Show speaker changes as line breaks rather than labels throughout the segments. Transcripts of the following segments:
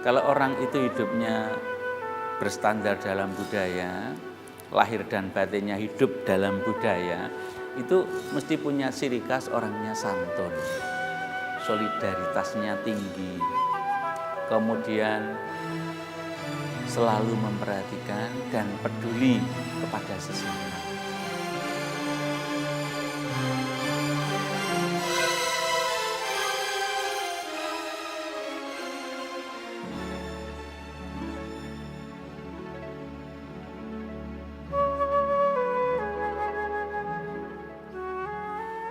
Kalau orang itu hidupnya berstandar dalam budaya, lahir dan batinnya hidup dalam budaya, itu mesti punya ciri khas orangnya santun, solidaritasnya tinggi, kemudian selalu memperhatikan dan peduli kepada sesama.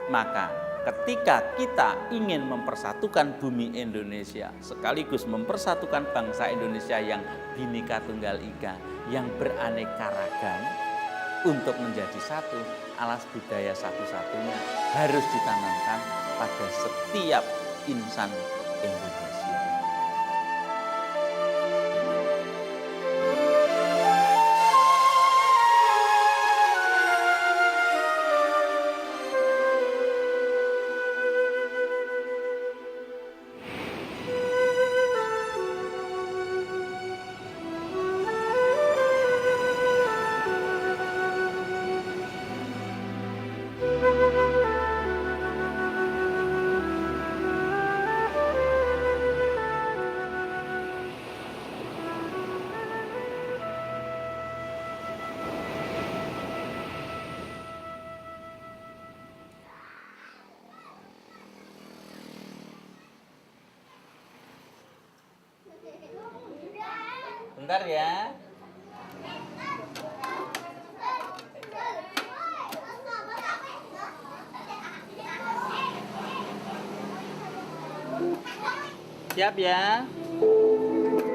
Maka ketika kita ingin mempersatukan bumi Indonesia, sekaligus mempersatukan bangsa Indonesia yang Bhinneka Tunggal Ika, yang beraneka ragam, untuk menjadi satu, alas budaya satu-satunya harus ditanamkan pada setiap insan Indonesia. Bentar ya. Siap ya.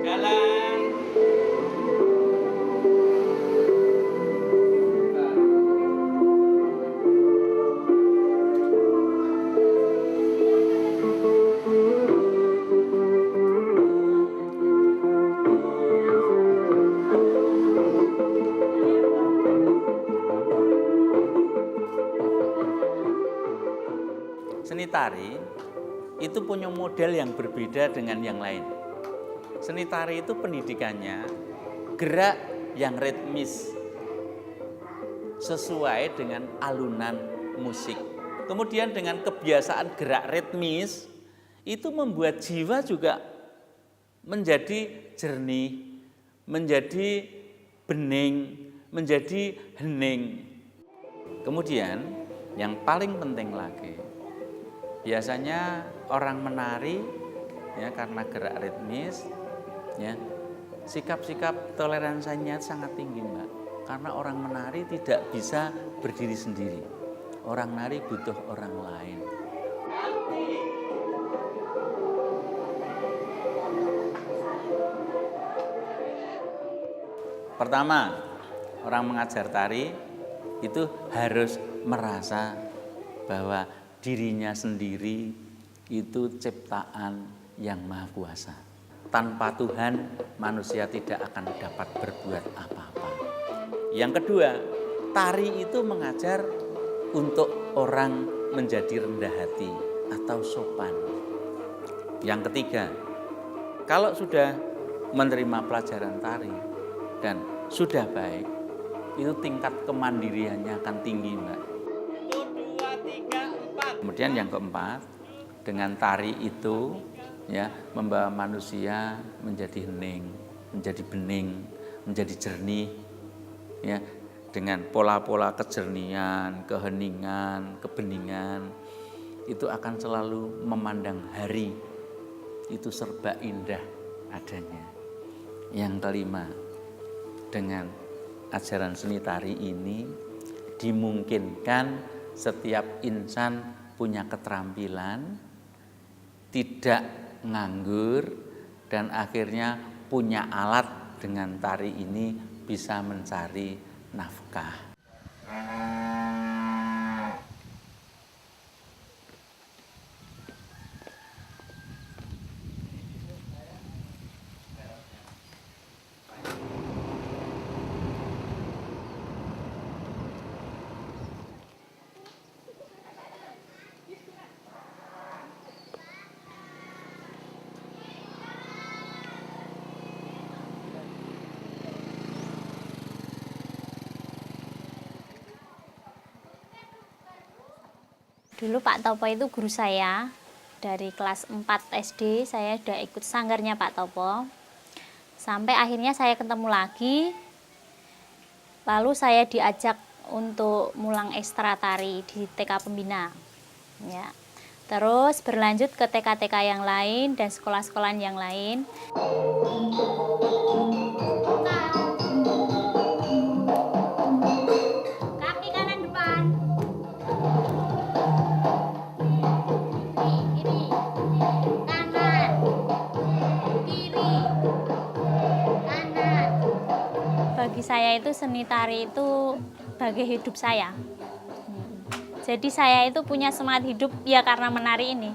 Jalan. Seni tari itu punya model yang berbeda dengan yang lain. Seni tari itu pendidikannya gerak yang ritmis sesuai dengan alunan musik. Kemudian dengan kebiasaan gerak ritmis itu membuat jiwa juga menjadi jernih, menjadi bening, menjadi hening. Kemudian yang paling penting lagi, biasanya orang menari ya karena gerak ritmis ya, sikap-sikap toleransinya sangat tinggi, Mbak. Karena orang menari tidak bisa berdiri sendiri. Orang nari butuh orang lain. Pertama, orang mengajar tari itu harus merasa bahwa dirinya sendiri itu ciptaan yang Maha Kuasa. Tanpa Tuhan, manusia tidak akan dapat berbuat apa-apa. Yang kedua, tari itu mengajar untuk orang menjadi rendah hati atau sopan. Yang ketiga, kalau sudah menerima pelajaran tari dan sudah baik, itu tingkat kemandiriannya akan tinggi, Mbak. Kemudian yang keempat, dengan tari itu ya membawa manusia menjadi hening, menjadi bening, menjadi jernih ya, dengan pola-pola kejernihan, keheningan, kebeningan itu akan selalu memandang hari itu serba indah adanya. Yang kelima, dengan ajaran seni tari ini dimungkinkan setiap insan punya keterampilan, tidak nganggur, dan akhirnya punya alat dengan tari ini bisa mencari nafkah.
Dulu Pak Topo itu guru saya, dari kelas 4 SD saya udah ikut sanggarnya Pak Topo. Sampai akhirnya saya ketemu lagi, lalu saya diajak untuk mulang ekstra tari di TK Pembina. Ya. Terus berlanjut ke TK-TK yang lain dan sekolah-sekolah yang lain. Kaki kanan depan. Kiri, kanan, kiri, kanan. Bagi saya itu seni tari itu bagai hidup saya. Jadi saya itu punya semangat hidup ya karena menari ini.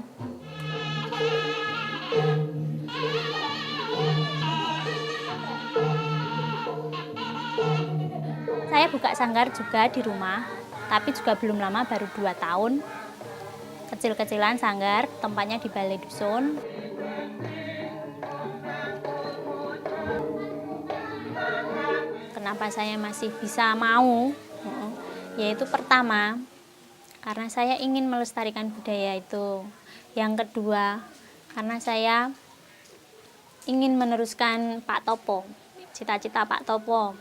Saya buka sanggar juga di rumah, tapi juga belum lama, baru 2 tahun. Kecil-kecilan sanggar, tempatnya di Balai Dusun. Kenapa saya masih bisa mau? Yaitu pertama, karena saya ingin melestarikan budaya itu. Yang kedua, karena saya ingin meneruskan Pak Topo, cita-cita Pak Topo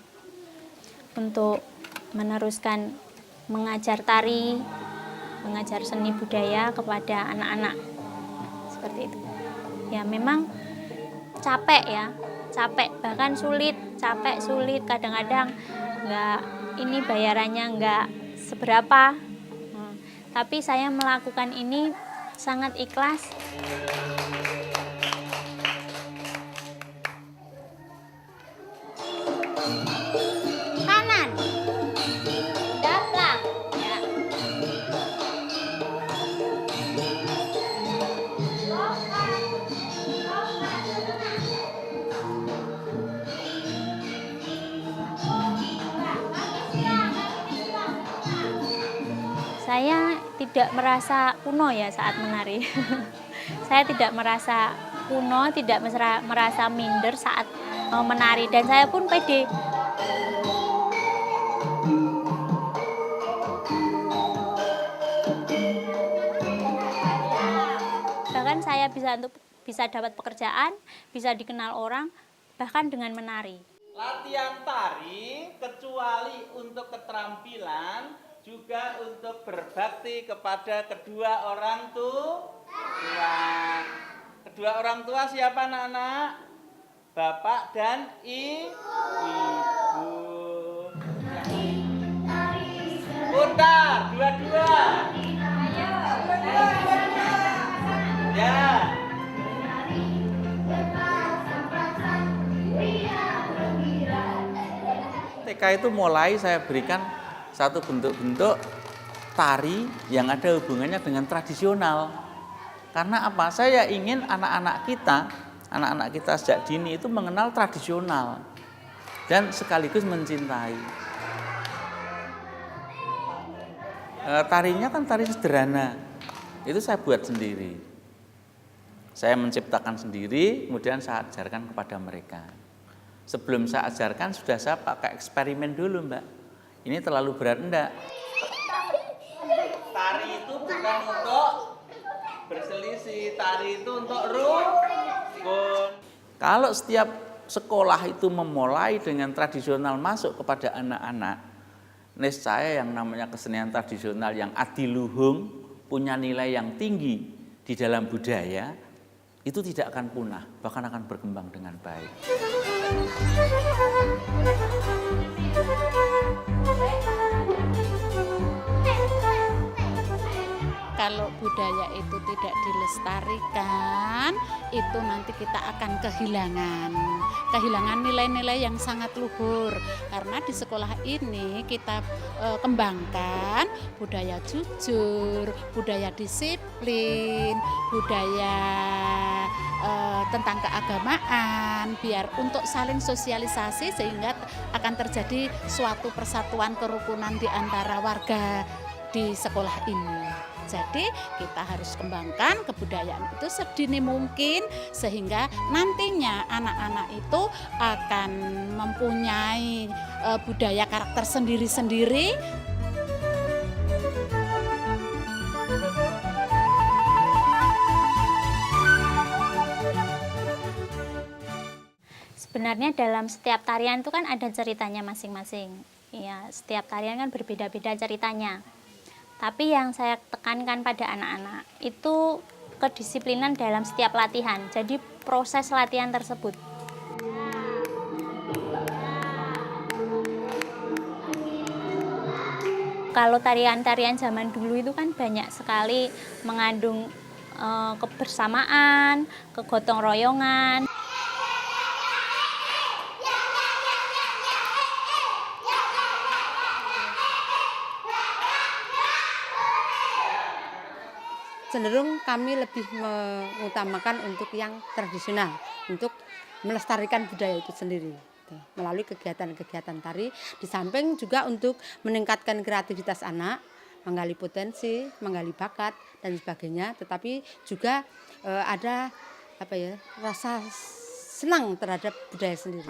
untuk meneruskan mengajar tari, mengajar seni budaya kepada anak-anak. Seperti itu. Ya memang capek ya, capek, bahkan sulit, kadang-kadang ini bayarannya nggak seberapa. Tapi saya melakukan ini sangat ikhlas. Kanan, belakang, ya. Saya tidak merasa kuno ya saat menari. Saya tidak merasa kuno, tidak merasa minder saat menari, dan saya pun pede. Bahkan saya bisa dapat pekerjaan, bisa dikenal orang, bahkan dengan menari.
Latihan tari kecuali untuk keterampilan, juga untuk berbakti kepada kedua orang tua. Kedua orang tua siapa anak-anak? Bapak dan ibu. Putar, dua-dua. Ya. TK itu mulai saya berikan satu bentuk-bentuk tari yang ada hubungannya dengan tradisional. Karena apa? Saya ingin anak-anak kita sejak dini itu mengenal tradisional dan sekaligus mencintai. Tarinya kan tari sederhana, itu saya buat sendiri. Saya menciptakan sendiri, kemudian saya ajarkan kepada mereka. Sebelum saya ajarkan sudah saya pakai eksperimen dulu, Mbak. Ini terlalu berat enggak? Tari itu bukan untuk berselisih, tari itu untuk rukun. Kalau setiap sekolah itu memulai dengan tradisional masuk kepada anak-anak, niscaya yang namanya kesenian tradisional yang adiluhung, punya nilai yang tinggi di dalam budaya, itu tidak akan punah, bahkan akan berkembang dengan baik.
Kalau budaya itu tidak dilestarikan, itu nanti kita akan kehilangan nilai-nilai yang sangat luhur. Karena di sekolah ini kita kembangkan budaya jujur, budaya disiplin, budaya tentang keagamaan, biar untuk saling sosialisasi sehingga akan terjadi suatu persatuan kerukunan di antara warga di sekolah ini. Jadi kita harus kembangkan kebudayaan itu sedini mungkin sehingga nantinya anak-anak itu akan mempunyai budaya karakter sendiri-sendiri.
Sebenarnya dalam setiap tarian itu kan ada ceritanya masing-masing. Ya, setiap tarian kan berbeda-beda ceritanya. Tapi yang saya tekankan pada anak-anak itu kedisiplinan dalam setiap latihan. Jadi proses latihan tersebut. Kalau tarian-tarian zaman dulu itu kan banyak sekali mengandung kebersamaan, kegotong royongan.
Cenderung kami lebih mengutamakan untuk yang tradisional, untuk melestarikan budaya itu sendiri melalui kegiatan-kegiatan tari, di samping juga untuk meningkatkan kreativitas anak, menggali potensi, menggali bakat dan sebagainya, tetapi juga ada rasa senang terhadap budaya sendiri.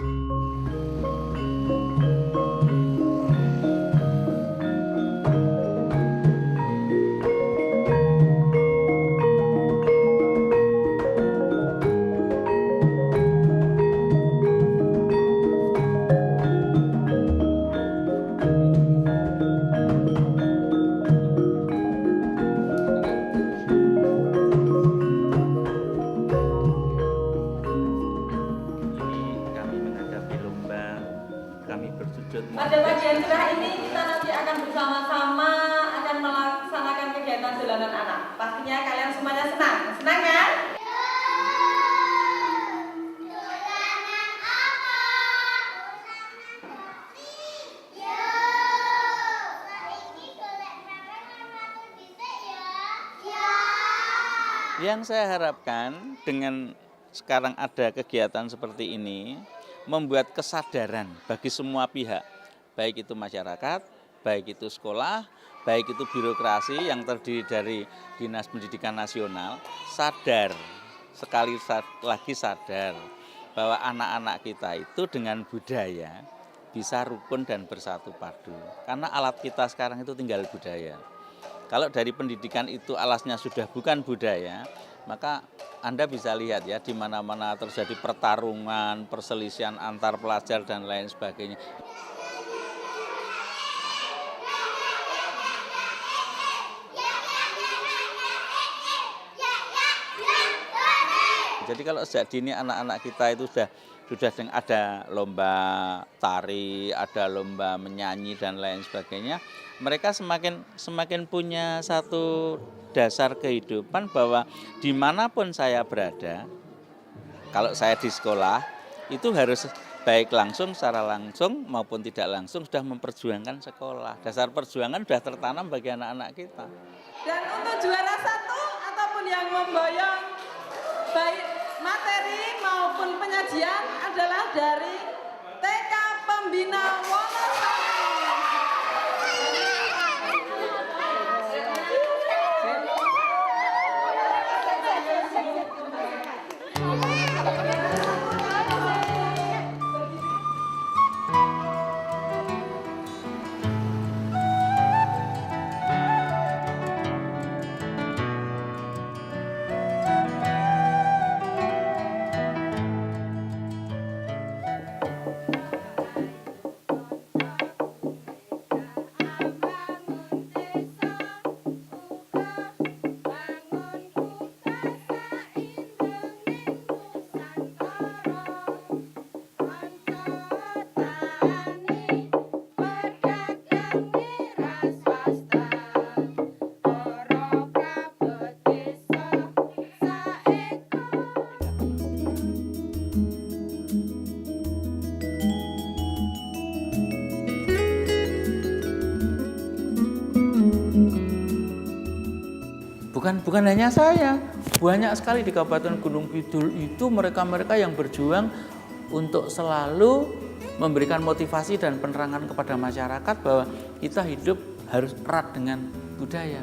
Pada bagian cerah ini kita nanti akan bersama-sama akan melaksanakan kegiatan dolanan anak. Pastinya kalian semuanya senang, senang kan?
Yang saya harapkan dengan sekarang ada kegiatan seperti ini, membuat kesadaran bagi semua pihak, baik itu masyarakat, baik itu sekolah, baik itu birokrasi yang terdiri dari Dinas Pendidikan Nasional, sadar, sekali lagi sadar bahwa anak-anak kita itu dengan budaya bisa rukun dan bersatu padu. Karena alat kita sekarang itu tinggal budaya. Kalau dari pendidikan itu alasnya sudah bukan budaya, maka Anda bisa lihat ya di mana-mana terjadi pertarungan, perselisihan antar pelajar dan lain sebagainya. Jadi kalau sejak dini anak-anak kita itu sudah ada lomba tari, ada lomba menyanyi dan lain sebagainya, mereka semakin punya satu dasar kehidupan bahwa dimanapun saya berada, kalau saya di sekolah itu harus baik langsung, secara langsung maupun tidak langsung sudah memperjuangkan sekolah. Dasar perjuangan sudah tertanam bagi anak-anak kita.
Dan untuk juara satu ataupun yang memboyong baik materi maupun penyajian adalah dari TK Pembina Wonosari.
Bukan hanya saya, banyak sekali di Kabupaten Gunung Kidul itu mereka-mereka yang berjuang untuk selalu memberikan motivasi dan penerangan kepada masyarakat bahwa kita hidup harus erat dengan budaya.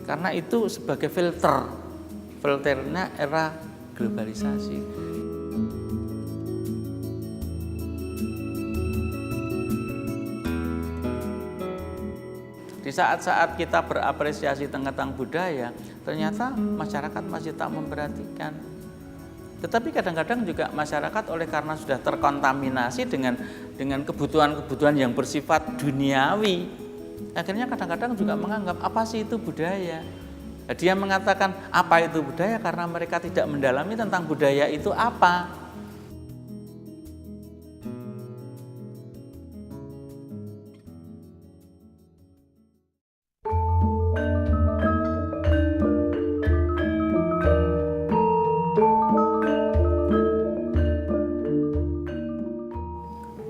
Karena itu sebagai filternya era globalisasi. Di saat-saat kita berapresiasi tentang budaya, ternyata masyarakat masih tak memperhatikan. Tetapi kadang-kadang juga masyarakat oleh karena sudah terkontaminasi dengan kebutuhan-kebutuhan yang bersifat duniawi, akhirnya kadang-kadang juga menganggap apa sih itu budaya. Dia mengatakan apa itu budaya karena mereka tidak mendalami tentang budaya itu apa.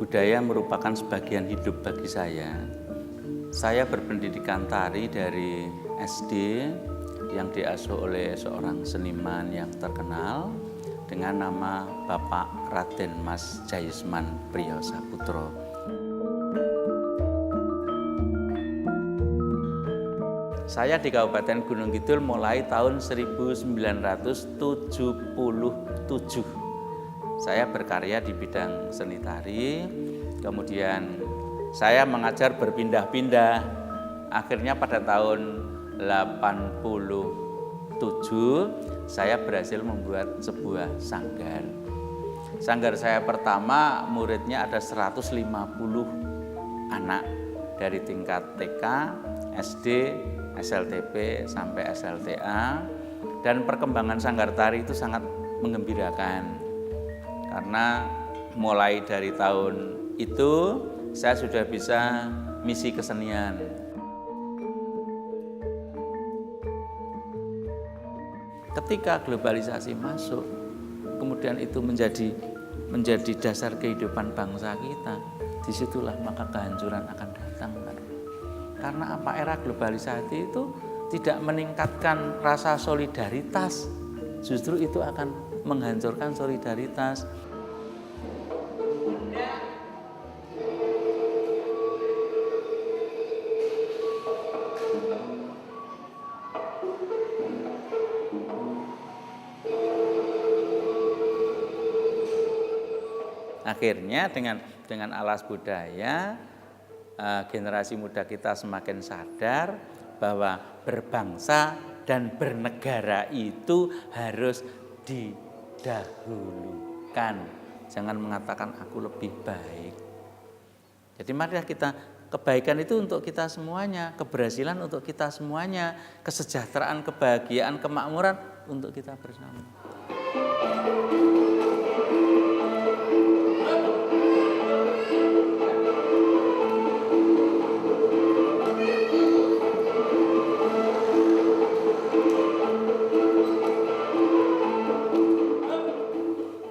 Budaya merupakan sebagian hidup bagi saya. Saya berpendidikan tari dari SD yang diasuh oleh seorang seniman yang terkenal dengan nama Bapak Raden Mas Jayusman Priyo Saputro. Saya di Kabupaten Gunung Kidul mulai tahun 1977. Saya berkarya di bidang seni tari, kemudian saya mengajar berpindah-pindah. Akhirnya pada tahun 87 saya berhasil membuat sebuah sanggar. Sanggar saya pertama muridnya ada 150 anak dari tingkat TK, SD, SLTP sampai SLTA, dan perkembangan sanggar tari itu sangat menggembirakan. Karena mulai dari tahun itu saya sudah bisa misi kesenian. Ketika globalisasi masuk, kemudian itu menjadi dasar kehidupan bangsa kita, disitulah maka kehancuran akan datang. Karena apa? Era globalisasi itu tidak meningkatkan rasa solidaritas, justru itu akan menghancurkan solidaritas. Akhirnya dengan alas budaya, generasi muda kita semakin sadar bahwa berbangsa dan bernegara itu harus didahulukan. Jangan mengatakan aku lebih baik. Jadi mari kita, kebaikan itu untuk kita semuanya, keberhasilan untuk kita semuanya, kesejahteraan, kebahagiaan, kemakmuran untuk kita bersama.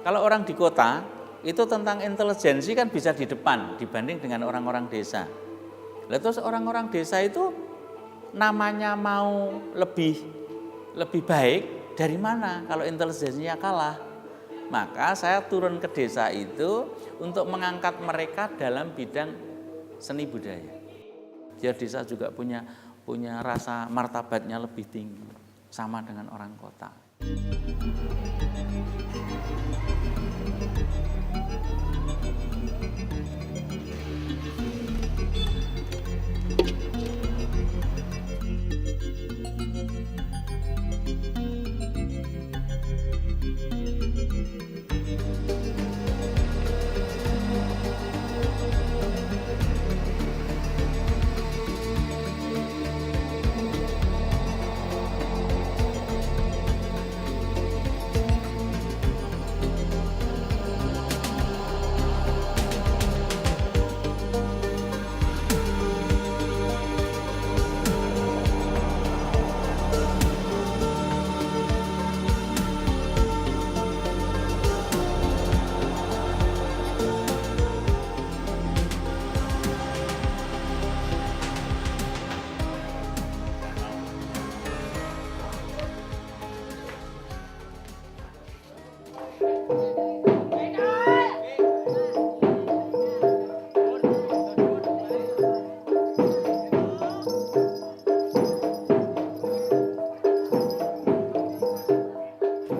Kalau orang di kota, itu tentang intelijensi kan bisa di depan dibanding dengan orang-orang desa. Lalu terus orang-orang desa itu namanya mau lebih baik dari mana kalau intelijensinya kalah? Maka saya turun ke desa itu untuk mengangkat mereka dalam bidang seni budaya. Biar desa juga punya rasa martabatnya lebih tinggi, sama dengan orang kota.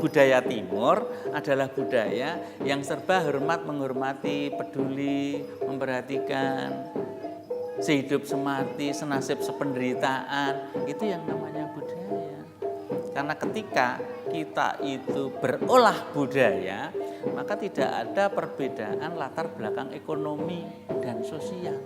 Budaya Timur adalah budaya yang serba hormat, menghormati, peduli, memperhatikan, sehidup semati, senasib sependeritaan. Itu yang namanya budaya. Karena ketika kita itu berolah budaya, maka tidak ada perbedaan latar belakang ekonomi dan sosial.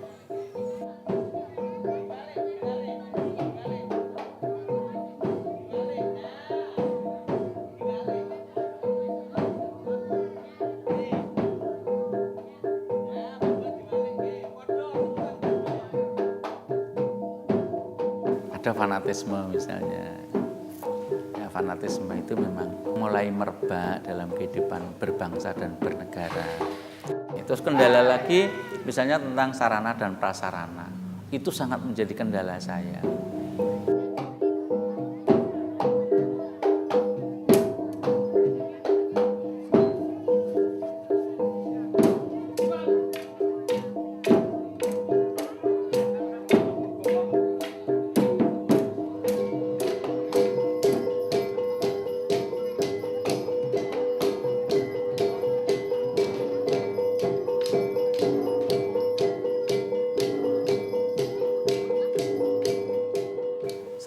Ada fanatisme misalnya. Ya, fanatisme itu memang mulai merebak dalam kehidupan berbangsa dan bernegara. Terus kendala lagi misalnya tentang sarana dan prasarana. Itu sangat menjadi kendala saya.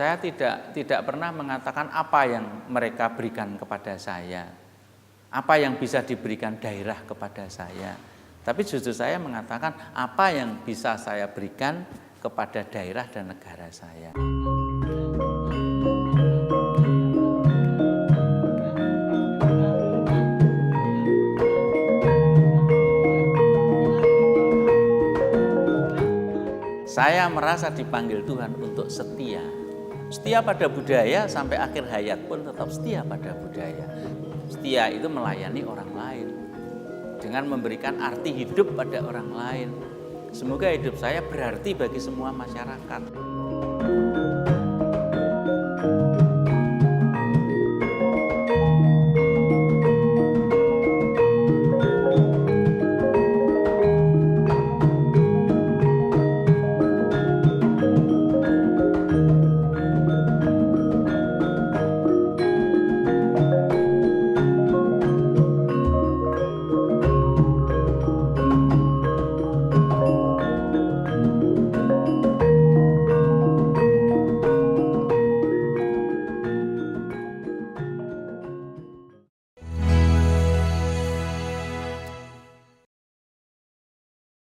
Saya tidak pernah mengatakan apa yang mereka berikan kepada saya, apa yang bisa diberikan daerah kepada saya. Tapi justru saya mengatakan apa yang bisa saya berikan kepada daerah dan negara saya. Saya merasa dipanggil Tuhan untuk setia. Setia pada budaya sampai akhir hayat pun tetap setia pada budaya. Setia itu melayani orang lain dengan memberikan arti hidup pada orang lain. Semoga hidup saya berarti bagi semua masyarakat.